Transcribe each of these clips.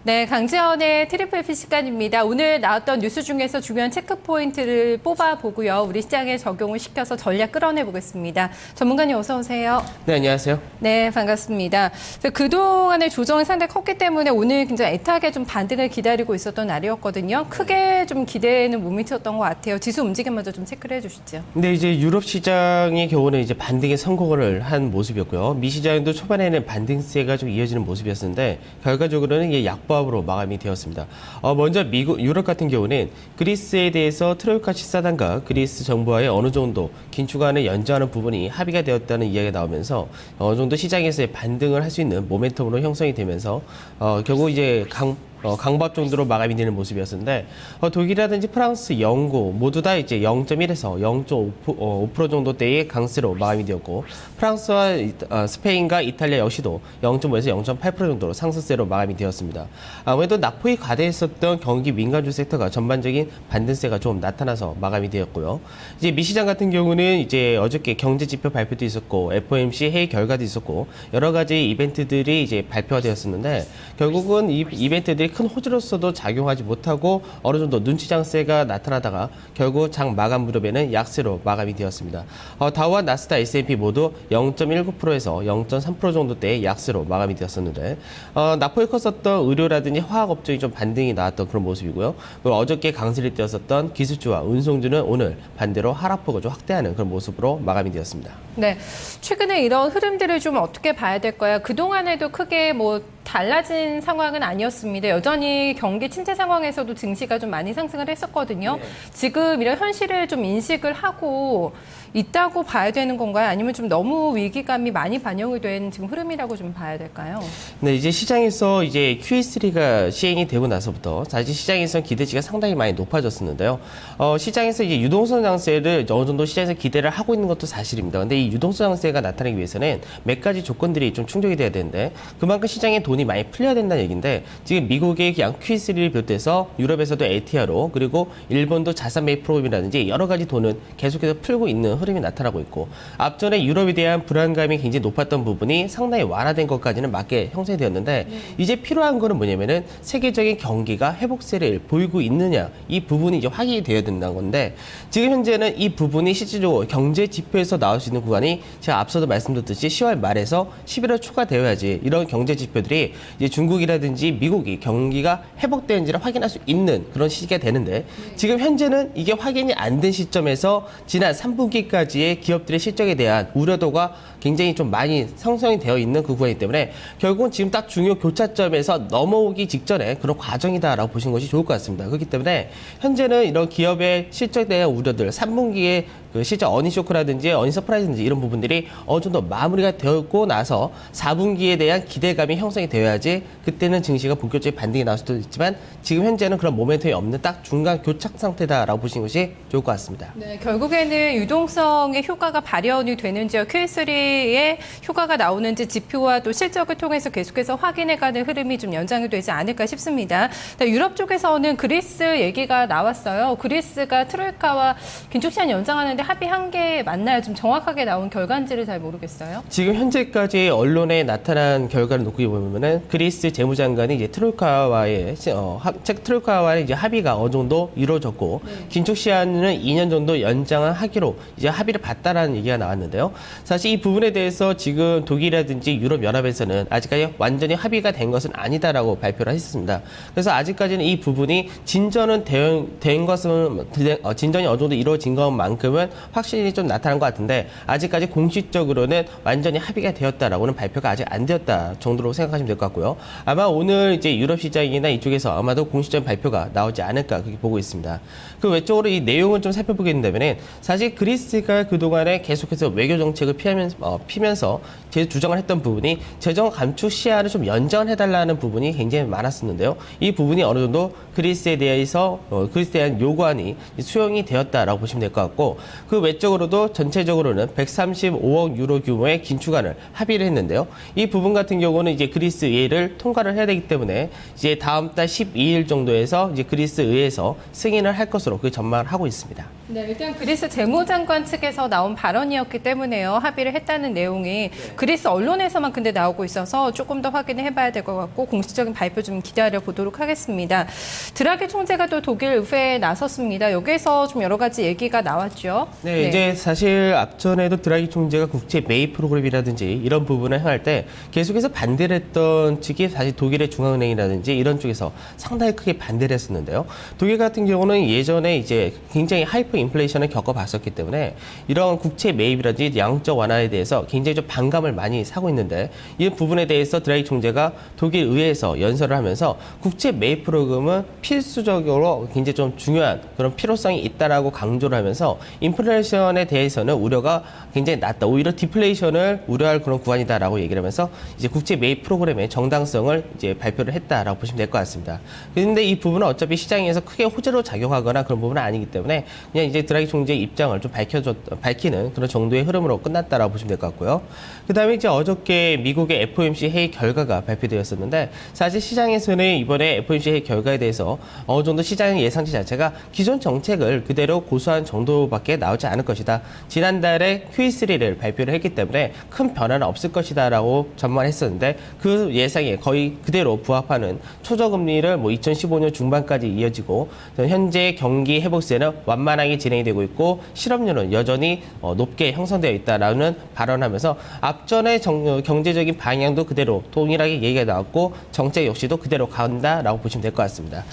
네, 강지연의 트리플 P 시간입니다. 오늘 나왔던 뉴스 중에서 중요한 체크 포인트를 뽑아보고요. 우리 시장에 적용을 시켜서 전략 끌어내 보겠습니다. 전문가님 어서 오세요. 네, 안녕하세요. 네, 반갑습니다. 그동안의 조정이 상당히 컸기 때문에 오늘 굉장히 애타게 좀 반등을 기다리고 있었던 날이었거든요. 크게 좀 기대는 못 미쳤던 것 같아요. 지수 움직임 먼저 좀 체크를 해주시죠. 근데 이제 유럽 시장의 경우는 이제 반등에 성공을 한 모습이었고요. 미 시장도 초반에는 반등세가 좀 이어지는 모습이었는데 결과적으로는 이게 약보합으로 마감이 되었습니다. 먼저 유럽 같은 경우는 그리스에 대해서 트로이카 식사단과 그리스 정부와의 어느 정도 긴축안을 연장하는 부분이 합의가 되었다는 이야기가 나오면서 어느 정도 시장에서의 반등을 할 수 있는 모멘텀으로 형성이 되면서 결국 이제 강밥 정도로 마감이 되는 모습이었는데 독일이라든지 프랑스, 영국 모두 다 이제 0.1에서 0.5% 정도대의 강세로 마감이 되었고 프랑스와 스페인과 이탈리아 역시도 0.5에서 0.8% 정도로 상승세로 마감이 되었습니다. 아무래도 낙폭이 과대했었던 경기 민간주 섹터가 전반적인 반등세가 좀 나타나서 마감이 되었고요. 이제 미 시장 같은 경우는 이제 어저께 경제 지표 발표도 있었고 FOMC 회의 결과도 있었고 여러 가지 이벤트들이 이제 발표가 되었었는데 결국은 이 이벤트들이 큰 호재로서도 작용하지 못하고 어느 정도 눈치 장세가 나타나다가 결국 장 마감 무렵에는 약세로 마감이 되었습니다. 다우와 나스닥, S&P 모두 0.19%에서 0.3% 정도대의 약세로 마감이 되었었는데 낙폭이 컸었던 의료라든지 화학업종이 좀 반등이 나왔던 그런 모습이고요. 그리고 어저께 강세를 띄었었던 기술주와 운송주는 오늘 반대로 하락폭을 좀 확대하는 그런 모습으로 마감이 되었습니다. 네, 최근에 이런 흐름들을 좀 어떻게 봐야 될까요? 그동안에도 크게 달라진 상황은 아니었습니다. 여전히 경기 침체 상황에서도 증시가 좀 많이 상승을 했었거든요. 네. 지금 이런 현실을 좀 인식을 하고 있다고 봐야 되는 건가요? 아니면 좀 너무 위기감이 많이 반영이 된 지금 흐름이라고 좀 봐야 될까요? 네, 이제 시장에서 이제 QE3가 시행이 되고 나서부터 사실 시장에서 기대치가 상당히 많이 높아졌었는데요. 시장에서 이제 유동성 장세를 어느 정도 시장에서 기대를 하고 있는 것도 사실입니다. 근데 이 유동성 장세가 나타나기 위해서는 몇 가지 조건들이 좀 충족이 돼야 되는데 그만큼 시장에 돈이 많이 풀려야 된다는 얘기인데 지금 미국의 양 QE3를 비롯해서 유럽에서도 LTRO 그리고 일본도 자산 매입 프로그램이라든지 여러 가지 돈은 계속해서 풀고 있는 흐름이 나타나고 있고 앞전에 유럽에 대한 불안감이 굉장히 높았던 부분이 상당히 완화된 것까지는 맞게 형성이 되었는데 이제 필요한 거는 뭐냐면은 세계적인 경기가 회복세를 보이고 있느냐 이 부분이 이제 확인이 되어야 된다는 건데 지금 현재는 이 부분이 실질적으로 경제 지표에서 나올 수 있는 구간이 제가 앞서도 말씀드렸듯이 10월 말에서 11월 초가 되어야지 이런 경제 지표들이 이제 중국이라든지 미국이 경기가 회복되는지를 확인할 수 있는 그런 시기가 되는데 지금 현재는 이게 확인이 안 된 시점에서 지난 3분기까지의 기업들의 실적에 대한 우려도가 굉장히 좀 많이 형성이 되어 있는 그 구간이기 때문에 결국은 지금 딱 중요 교차점에서 넘어오기 직전에 그런 과정이다라고 보시는 것이 좋을 것 같습니다. 그렇기 때문에 현재는 이런 기업의 실적에 대한 우려들 3분기에 그 실적 어닝 쇼크라든지 어닝 서프라이즈든지 이런 부분들이 어느 정도 마무리가 되었고 나서 4분기에 대한 기대감이 형성이 되어야지 그때는 증시가 본격적인 반등이 나올 수도 있지만 지금 현재는 그런 모멘텀이 없는 딱 중간 교착 상태다라고 보시는 것이 좋을 것 같습니다. 네, 결국에는 유동성의 효과가 발현이 되는지요. QE3의 효과가 나오는지 지표와 또 실적을 통해서 계속해서 확인해가는 흐름이 좀 연장이 되지 않을까 싶습니다. 유럽 쪽에서는 그리스 얘기가 나왔어요. 그리스가 트로이카와 긴축시한 연장하는데 합의한 게 맞나요? 좀 정확하게 나온 결과인지를 잘 모르겠어요. 지금 현재까지 언론에 나타난 결과를 놓고 보면은 그리스 재무장관이 이제 트로이카와의 이제 합의가 어느 정도 이루어졌고 긴축 시한은 2년 정도 연장하기로 이제 합의를 봤다라는 얘기가 나왔는데요. 사실 이 부분에 대해서 지금 독일이라든지 유럽 연합에서는 아직까지 완전히 합의가 된 것은 아니다라고 발표를 했습니다. 그래서 아직까지는 이 부분이 진전은 된 것은 진전이 어느 정도 이루어진 것만큼은 확실히 좀 나타난 것 같은데 아직까지 공식적으로는 완전히 합의가 되었다라고는 발표가 아직 안 되었다 정도로 생각하시면 될 것 같고요. 아마 오늘 이제 유럽 시장이나 이쪽에서 아마도 공식적인 발표가 나오지 않을까 그렇게 보고 있습니다. 그 외적으로 이 내용을 좀 살펴보게 된다면은 사실 그리스가 그동안에 계속해서 외교 정책을 피면서 제 주장을 했던 부분이 재정 감축 시한을 좀 연장을 해달라는 부분이 굉장히 많았었는데요. 이 부분이 어느 정도 그리스에 대해서 그리스에 대한 요구안이 수용이 되었다라고 보시면 될 것 같고 그 외적으로도 전체적으로는 135억 유로 규모의 긴축안을 합의를 했는데요. 이 부분 같은 경우는 이제 그리스 의회를 통과를 해야 되기 때문에 이제 다음 달 12일 정도에서 이제 그리스 의회에서 승인을 할 것으로 그 전망을 하고 있습니다. 네, 일단 그리스 재무장관 측에서 나온 발언이었기 때문에요. 합의를 했다는 내용이 그리스 언론에서만 근데 나오고 있어서 조금 더 확인을 해봐야 될 것 같고 공식적인 발표 좀 기다려 보도록 하겠습니다. 드라기 총재가 또 독일 의회에 나섰습니다. 여기에서 좀 여러 가지 얘기가 나왔죠. 네, 이제 사실 앞전에도 드라기 총재가 국제 매입 프로그램이라든지 이런 부분을 행할 때 계속해서 반대를 했던 측이 사실 독일의 중앙은행이라든지 이런 쪽에서 상당히 크게 반대를 했었는데요. 독일 같은 경우는 예전에 이제 굉장히 하이퍼 인플레이션을 겪어봤었기 때문에 이런 국채 매입이라든지 양적 완화에 대해서 굉장히 좀 반감을 많이 사고 있는데 이 부분에 대해서 드라기 총재가 독일 의회에서 연설을 하면서 국채 매입 프로그램은 필수적으로 굉장히 좀 중요한 그런 필요성이 있다라고 강조를 하면서 인플레이션에 대해서는 우려가 굉장히 낮다. 오히려 디플레이션을 우려할 그런 구간이다라고 얘기를 하면서 이제 국채 매입 프로그램의 정당성을 이제 발표를 했다라고 보시면 될 것 같습니다. 그런데 이 부분은 어차피 시장에서 크게 호재로 작용하거나 그런 부분은 아니기 때문에 그냥 이제 드라기 총재의 입장을 좀 밝히는 그런 정도의 흐름으로 끝났다라고 보시면 될 것 같고요. 그다음에 이제 어저께 미국의 FOMC 회의 결과가 발표되었었는데 사실 시장에서는 이번에 FOMC 회의 결과에 대해서 어느 정도 시장의 예상치 자체가 기존 정책을 그대로 고수한 정도밖에 나오지 않을 것이다. 지난달에 QE3를 발표를 했기 때문에 큰 변화는 없을 것이다라고 전망했었는데 그 예상에 거의 그대로 부합하는 초저금리를 뭐 2015년 중반까지 이어지고 현재 경기 회복세는 완만하게 진행이 되고 있고 실업률은 여전히 높게 형성되어 있다라는 발언하면서 앞전의 경제적인 방향도 그대로 동일하게 얘기가 나왔고 정책 역시도 그대로 간다라고 보시면 될 것 같습니다.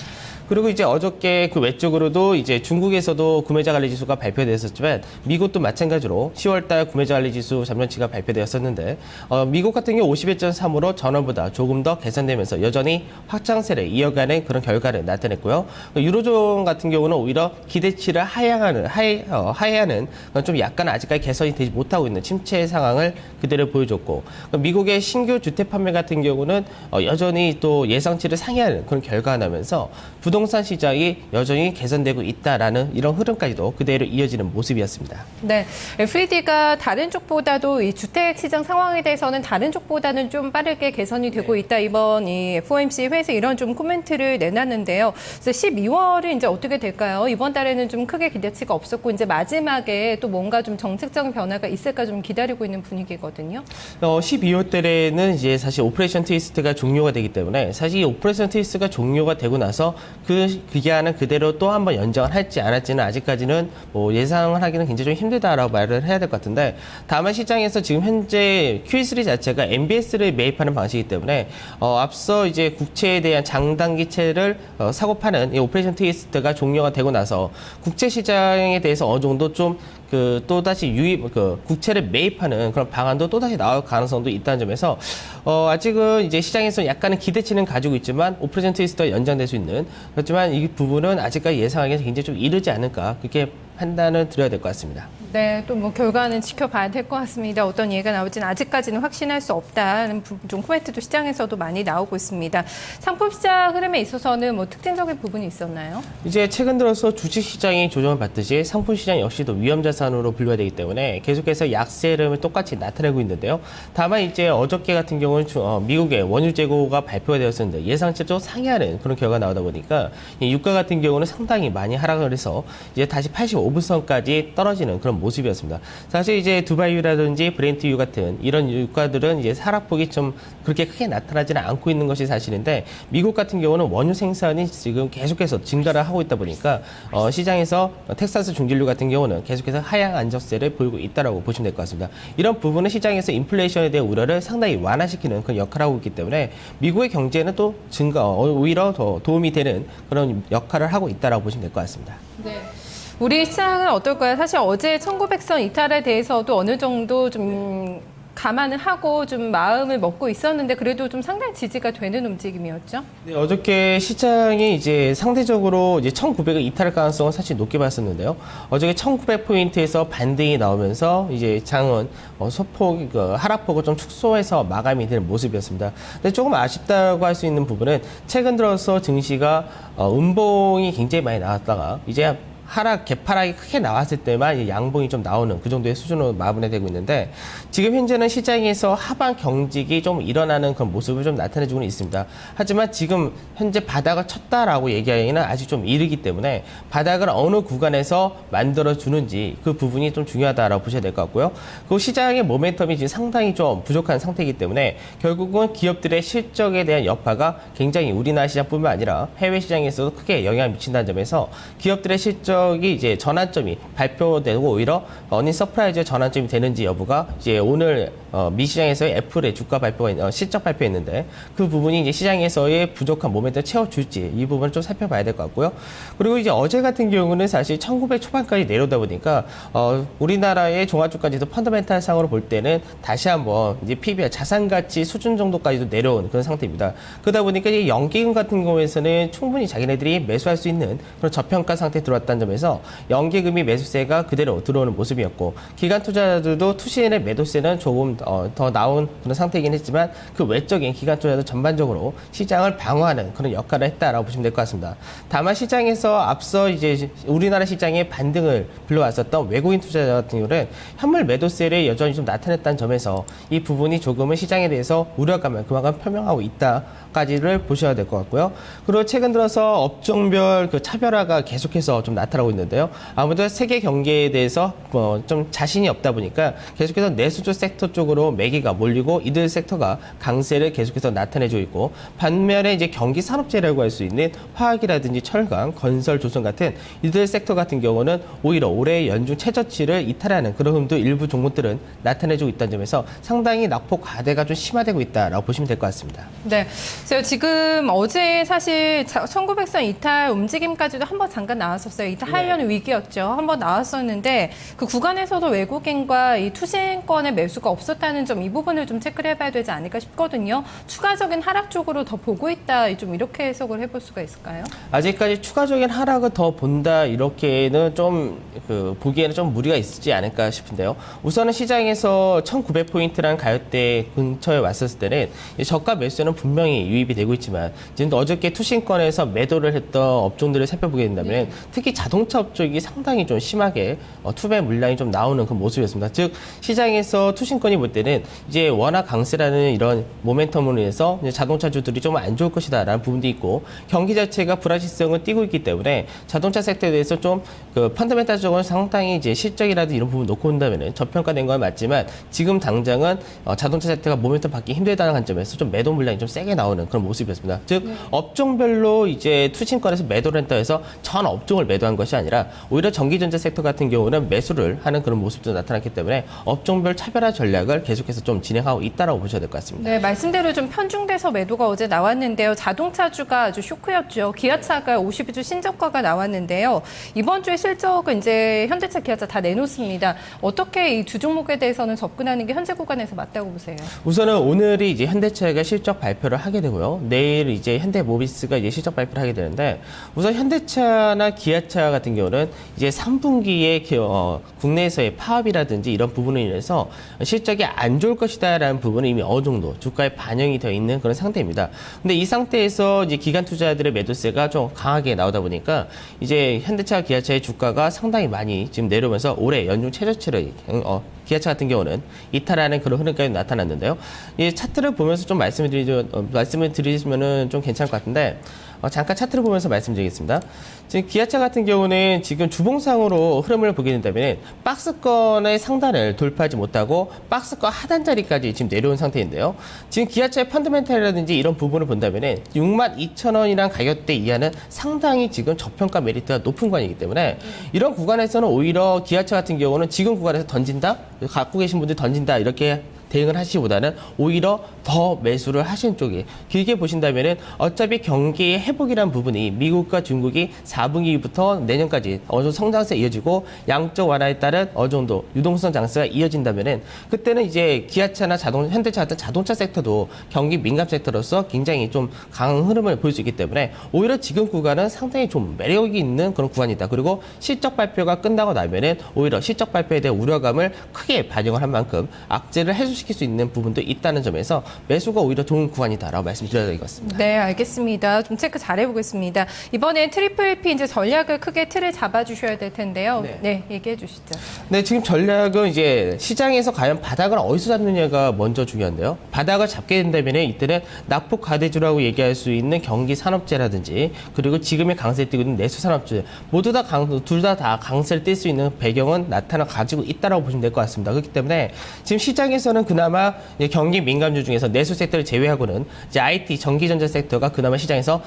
그리고 이제 어저께 그 외적으로도 이제 중국에서도 구매자 관리 지수가 발표됐었지만 미국도 마찬가지로 10월달 구매자 관리 지수 잠정치가 발표되었었는데 미국 같은 경우 51.3으로 전월보다 조금 더 개선되면서 여전히 확장세를 이어가는 그런 결과를 나타냈고요. 유로존 같은 경우는 오히려 기대치를 하회하는 좀 약간 아직까지 개선이 되지 못하고 있는 침체 상황을 그대로 보여줬고 미국의 신규 주택 판매 같은 경우는 여전히 또 예상치를 상회하는 그런 결과가 나면서 부동산 시장이 여전히 개선되고 있다라는 이런 흐름까지도 그대로 이어지는 모습이었습니다. 네, FED가 다른 쪽보다도 이 주택 시장 상황에 대해서는 다른 쪽보다는 좀 빠르게 개선이 되고 있다. 이번 이 FOMC 회의에서 이런 좀 코멘트를 내놨는데요. 그래서 12월은 이제 어떻게 될까요? 이번 달에는 좀 크게 기대치가 없었고 이제 마지막에 또 뭔가 좀 정책적인 변화가 있을까 좀 기다리고 있는 분위기거든요. 12월 달에는 이제 사실 오퍼레이션 트위스트가 종료가 되기 때문에 사실 이 오퍼레이션 트위스트가 종료가 되고 나서 그 기한은 그대로 또 한번 연장을 할지 안 할지는 아직까지는 뭐 예상을 하기는 굉장히 좀 힘들다라고 말을 해야 될 것 같은데 다만 시장에서 지금 현재 QE3 자체가 MBS를 매입하는 방식이기 때문에 앞서 이제 국채에 대한 장단기채를 사고 파는 이 오퍼레이션 트위스트가 종료가 되고 나서 국채 시장에 대해서 어느 정도 좀 또다시 국채를 매입하는 그런 방안도 또다시 나올 가능성도 있다는 점에서, 아직은 이제 시장에서 약간의 기대치는 가지고 있지만, 오퍼레이션 트위스트가 연장될 수 있는, 그렇지만 이 부분은 아직까지 예상하기에는 굉장히 좀 이르지 않을까, 그렇게 판단을 드려야 될 것 같습니다. 네, 또 뭐 결과는 지켜봐야 될 것 같습니다. 어떤 얘기가 나올지는 아직까지는 확신할 수 없다는 좀 코멘트도 시장에서도 많이 나오고 있습니다. 상품 시장 흐름에 있어서는 뭐 특징적인 부분이 있었나요? 이제 최근 들어서 주식 시장이 조정을 받듯이 상품 시장 역시도 위험 자산으로 분류가 되기 때문에 계속해서 약세 흐름을 똑같이 나타내고 있는데요. 다만 이제 어저께 같은 경우는 미국의 원유 재고가 발표가 되었었는데 예상치도 상회하는 그런 결과가 나오다 보니까 이 유가 같은 경우는 상당히 많이 하락을 해서 이제 다시 85불선까지 떨어지는 그런 모습이었습니다. 사실 이제 두바이유라든지 브렌트유 같은 이런 유가들은 이제 하락폭이 좀 그렇게 크게 나타나지는 않고 있는 것이 사실인데 미국 같은 경우는 원유 생산이 지금 계속해서 증가를 하고 있다 보니까 시장에서 텍사스 중진류 같은 경우는 계속해서 하향 안정세를 보이고 있다라고 보시면 될 것 같습니다. 이런 부분은 시장에서 인플레이션에 대한 우려를 상당히 완화시키는 그런 역할을 하고 있기 때문에 미국의 경제는 또 오히려 더 도움이 되는 그런 역할을 하고 있다라고 보시면 될 것 같습니다. 네. 우리 시장은 어떨까요? 사실 어제 1900선 이탈에 대해서도 어느 정도 좀 감안을 하고 좀 마음을 먹고 있었는데 그래도 좀 상당히 지지가 되는 움직임이었죠. 네, 어저께 시장이 이제 상대적으로 이제 1900을 이탈할 가능성은 사실 높게 봤었는데요. 어저께 1900포인트에서 반등이 나오면서 이제 장은 소폭 하락폭을 좀 축소해서 마감이 되는 모습이었습니다. 근데 조금 아쉽다고 할 수 있는 부분은 최근 들어서 증시가 음봉이 굉장히 많이 나왔다가 이제 하락, 개파락이 크게 나왔을 때만 이 양봉이 좀 나오는 그 정도의 수준으로 마무리되고 있는데 지금 현재는 시장에서 하방 경직이 좀 일어나는 그런 모습을 좀 나타내주고는 있습니다. 하지만 지금 현재 바닥을 쳤다라고 얘기하기는 아직 좀 이르기 때문에 바닥을 어느 구간에서 만들어주는지 그 부분이 좀 중요하다라고 보셔야 될 것 같고요. 그 시장의 모멘텀이 지금 상당히 좀 부족한 상태이기 때문에 결국은 기업들의 실적에 대한 여파가 굉장히 우리나라 시장뿐만 아니라 해외 시장에서도 크게 영향을 미친다는 점에서 기업들의 실적이 이제 전환점이 발표되고 오히려 어닝 서프라이즈의 전환점이 되는지 여부가 이제 오늘 미 시장에서의 애플의 주가 발표가 실적 발표했는데 그 부분이 이제 시장에서의 부족한 모멘텀을 채워줄지 이 부분을 좀 살펴봐야 될 것 같고요. 그리고 이제 어제 같은 경우는 사실 1900 초반까지 내려오다 보니까 우리나라의 종합주가지수 펀더멘탈 상으로 볼 때는 다시 한번 이제 PBR 자산 가치 수준 정도까지도 내려온 그런 상태입니다. 그러다 보니까 이 연기금 같은 경우에서는 충분히 자기네들이 매수할 수 있는 그런 저평가 상태에 들어왔다는 점에서 연기금이 매수세가 그대로 들어오는 모습이었고 기관 투자자들도 투신의 매도세는 조금 더 나온 그런 상태이긴 했지만 그 외적인 기관 투자자도 전반적으로 시장을 방어하는 그런 역할을 했다라고 보시면 될 것 같습니다. 다만 시장에서 앞서 이제 우리나라 시장에 반등을 불러왔었던 외국인 투자자 같은 경우는 현물 매도세를 여전히 좀 나타냈다는 점에서 이 부분이 조금은 시장에 대해서 우려감을 그만큼 표명하고 있다까지를 보셔야 될 것 같고요. 그리고 최근 들어서 업종별 그 차별화가 계속해서 좀 나타나고 있는데요. 아무래도 세계 경기에 대해서 좀 자신이 없다 보니까 계속해서 내수주 섹터 쪽으로 매기가 몰리고 이들 섹터가 강세를 계속해서 나타내주고 있고 반면에 이제 경기 산업재라고 할 수 있는 화학이라든지 철강, 건설, 조선 같은 이들 섹터 같은 경우는 오히려 올해 연중 최저치를 이탈하는 그런 흐름도 일부 종목들은 나타내주고 있다는 점에서 상당히 낙폭 과대가 좀 심화되고 있다라고 보시면 될 것 같습니다. 네. 제가 지금 어제 사실 1900선 이탈 움직임까지도 한번 잠깐 나왔었어요. 이탈하려는 위기였죠. 한번 나왔었는데 그 구간에서도 외국인과 이 투신권의 매수가 없었다는 점 이 부분을 좀 체크를 해봐야 되지 않을까 싶거든요. 추가적인 하락 쪽으로 더 보고 있다. 좀 이렇게 해석을 해볼 수가 있을까요? 아직까지 추가적인 하락을 더 본다 이렇게는 좀 보기에는 좀 무리가 있지 않을까 싶은데요. 우선은 시장에서 1900포인트라는 가격대 근처에 왔었을 때는 저가 매수는 분명히 유입이 되고 있지만 지금 어저께 투신권에서 매도를 했던 업종들을 살펴보게 된다면 특히 자동차 업종이 상당히 좀 심하게 투매 물량이 좀 나오는 그 모습이었습니다. 즉 시장에서 투신권이 볼 때는 이제 워낙 강세라는 이런 모멘텀으로 인해서 자동차주들이 좀 안 좋을 것이다라는 부분도 있고 경기 자체가 불확실성을 띠고 있기 때문에 자동차 섹터에 대해서 좀 펀더멘탈적으로 상당히 이제 실적이라든지 이런 부분 놓고 본다면 저평가된 건 맞지만 지금 당장은 자동차 섹터가 모멘텀 받기 힘들다는 관점에서 좀 매도 물량이 좀 세게 나오는 그런 모습이었습니다. 즉 업종별로 이제 투신권에서 매도를 했다 해서 전 업종을 매도한 것이 아니라 오히려 전기전자 섹터 같은 경우는 매수를 하는 그런 모습도 나타났기 때문에 업종별 차별화 전략을 계속해서 좀 진행하고 있다라고 보셔야 될 것 같습니다. 네, 말씀대로 좀 편중돼서 매도가 어제 나왔는데요. 자동차주가 아주 쇼크였죠. 기아차가 52주 신저가가 나왔는데요. 이번 주에 실적은 이제 현대차, 기아차 다 내놓습니다. 어떻게 이 두 종목에 대해서는 접근하는 게 현재 구간에서 맞다고 보세요? 우선은 오늘이 이제 현대차가 실적 발표를 하게 되고요. 내일 이제 현대모비스가 이제 실적 발표를 하게 되는데 우선 현대차나 기아차 같은 경우는 이제 3분기에 국내에서의 파업이라든지 이런 부분으로 인해서 실적이 안 좋을 것이다라는 부분은 이미 어느 정도 주가에 반영이 되어 있는 그런 상태입니다. 근데 이 상태에서 이제 기관 투자자들의 매도세가 좀 강하게 나오다 보니까 이제 현대차, 기아차의 주가가 상당히 많이 지금 내려오면서 올해 연중 최저치를 기아차 같은 경우는 이탈하는 그런 흐름까지 나타났는데요. 이 차트를 보면서 좀 말씀을 드리시면은 좀 괜찮을 것 같은데 잠깐 차트를 보면서 말씀드리겠습니다. 지금 기아차 같은 경우는 지금 주봉상으로 흐름을 보게 된다면 박스권의 상단을 돌파하지 못하고 박스권 하단 자리까지 지금 내려온 상태인데요. 지금 기아차의 펀더멘탈이라든지 이런 부분을 본다면 62,000원이란 가격대 이하는 상당히 지금 저평가 메리트가 높은 구간이기 때문에 이런 구간에서는 오히려 기아차 같은 경우는 지금 구간에서 던진다? 갖고 계신 분들 던진다 이렇게 대응을 하시기보다는 오히려 더 매수를 하시는 쪽이 길게 보신다면은 어차피 경기의 회복이라는 부분이 미국과 중국이 4분기부터 내년까지 어느 정도 성장세 이어지고 양적 완화에 따른 어느 정도 유동성 장세가 이어진다면은 그때는 이제 기아차나 현대차 같은 자동차 섹터도 경기 민감 섹터로서 굉장히 좀 강한 흐름을 보일 수 있기 때문에 오히려 지금 구간은 상당히 좀 매력이 있는 그런 구간이다. 그리고 실적 발표가 끝나고 나면은 오히려 실적 발표에 대한 우려감을 크게 반영을 한 만큼 악재를 해소시킬 수 있는 부분도 있다는 점에서 매수가 오히려 좋은 구간이다라고 말씀드려야 될 것 같습니다. 네, 알겠습니다. 좀 체크 잘 해보겠습니다. 이번엔 트리플 P 이제 전략을 크게 틀을 잡아주셔야 될 텐데요. 네, 얘기해 주시죠. 네, 지금 전략은 이제 시장에서 과연 바닥을 어디서 잡느냐가 먼저 중요한데요. 바닥을 잡게 된다면 이때는 낙폭 가대주라고 얘기할 수 있는 경기 산업재라든지 그리고 지금의 강세를 띠고 있는 내수 산업재 모두 다 둘 다 강세를 띨 수 있는 배경은 가지고 있다라고 보시면 될 것 같습니다. 그렇기 때문에 지금 시장에서는 그나마 경기 민감주 중에서 내수 섹터를 제외하고는 이제 IT, 전기전자 섹터가 그나마 시장에서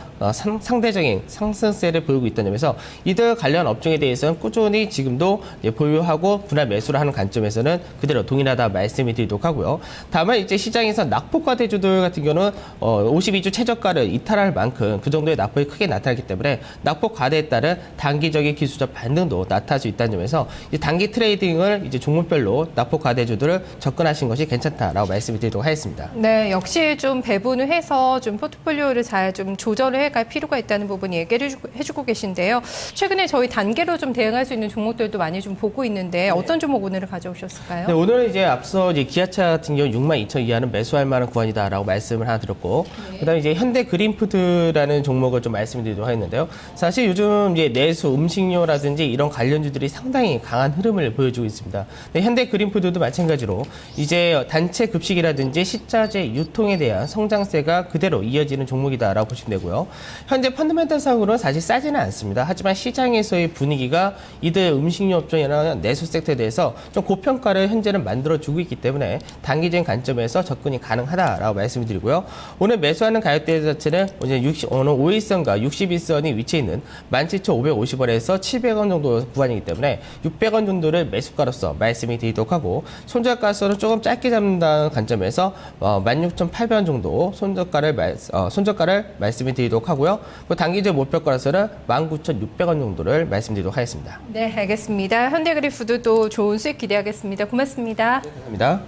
상대적인 상승세를 보이고 있다는 점에서 이들 관련 업종에 대해서는 꾸준히 지금도 보유하고 분할 매수를 하는 관점에서는 그대로 동일하다 말씀을 드리도록 하고요. 다만 이제 시장에서 낙폭과 대주들 같은 경우는 52주 최저가를 이탈할 만큼 그 정도의 낙폭이 크게 나타났기 때문에 낙폭 과대에 따른 단기적인 기술적 반등도 나타날 수 있다는 점에서 이제 단기 트레이딩을 이제 종목별로 낙폭 과대주들을 접근하신 것이 괜찮다라고 말씀을 드리도록 하겠습니다. 네, 역시 좀 배분을 해서 좀 포트폴리오를 잘 좀 조절을 해갈 필요가 있다는 부분 얘기를 해주고 계신데요. 최근에 저희 단계로 좀 대응할 수 있는 종목들도 많이 좀 보고 있는데 어떤 종목 오늘을 가져오셨을까요? 네, 오늘은 이제 앞서 이제 기아차 같은 경우 62,000 이하는 매수할 만한 구간이다라고 말씀을 하나 드렸고, 그다음에 이제 현대 그린푸드라는 종목을 좀 말씀드리도록 하겠는데요. 사실 요즘 이제 내수, 음식료라든지 이런 관련주들이 상당히 강한 흐름을 보여주고 있습니다. 네, 현대 그린푸드도 마찬가지로 이제 단체 급식이라든지 식자재 유통에 대한 성장세가 그대로 이어지는 종목이다라고 보시면 되고요. 현재 펀더멘탈상으로는 사실 싸지는 않습니다. 하지만 시장에서의 분위기가 이들 음식료 업종이나 내수 섹터에 대해서 좀 고평가를 현재는 만들어주고 있기 때문에 단기적인 관점에서 접근이 가능하다라고 말씀을 드리고요. 오늘 매수하는 가격대 자체는 오늘 5일선과 61선이 위치해 있는 17,550원에서 700원 정도 구간이기 때문에 600원 정도를 매수가로서 말씀을 드리도록 하고, 손절가로서는 조금 짧게 잡는다는 관점에서 16,800원 정도 손절가를 말씀을 드리도록 하고요. 그 단기적 목표가로서는 19,600원 정도를 말씀드리도록 하겠습니다. 네, 알겠습니다. 현대그린푸드도 좋은 수익 기대하겠습니다. 고맙습니다. 감사합니다.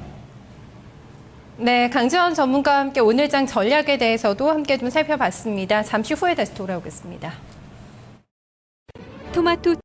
네, 강지원 전문가와 함께 오늘장 전략에 대해서도 함께 좀 살펴봤습니다. 잠시 후에 다시 돌아오겠습니다. 토마토